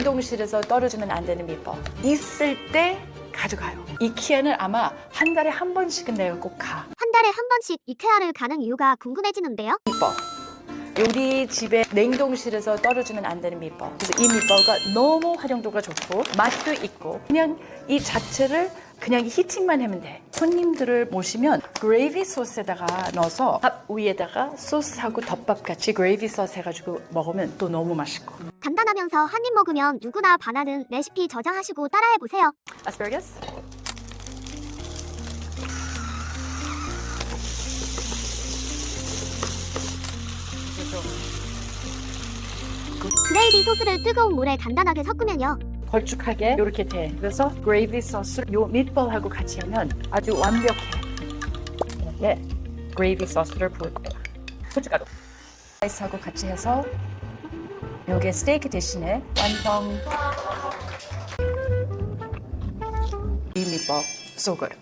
냉동실에서 떨어지면 안 되는 비법. 있을 때 가져가요. 이케아는 아마 한 달에 한 번씩은 내가 꼭 가. 한 달에 한 번씩 이케아를 가는 이유가 궁금해지는데요. 비법. 우리 집에 냉동실에서 떨어지면 안 되는 비법. 그래서 이 비법가 너무 활용도가 좋고 맛도 있고 그냥 이 자체를 그냥 히팅만 하면 돼. 손님들을 모시면 그레이비 소스에다가 넣어서 밥 위에다가 소스하고 덮밥같이 그레이비 소스 해가지고 먹으면 또 너무 맛있고. 간단하면서 한 입 먹으면 누구나 반하는 레시피 저장하시고 따라해보세요. 아스파라거스. 그레이비 소스를 뜨거운 물에 간단하게 섞으면요. 걸쭉하게 이렇게 돼. 그래서 그레이비 소스를 요 밑볼하고 같이 하면 아주 완벽해. 이렇게 그레이비 소스를 부을 거야. 고춧가루. 라이스하고 같이 해서 요게 스테이크 대신에 완성. 이 밑밥 so good.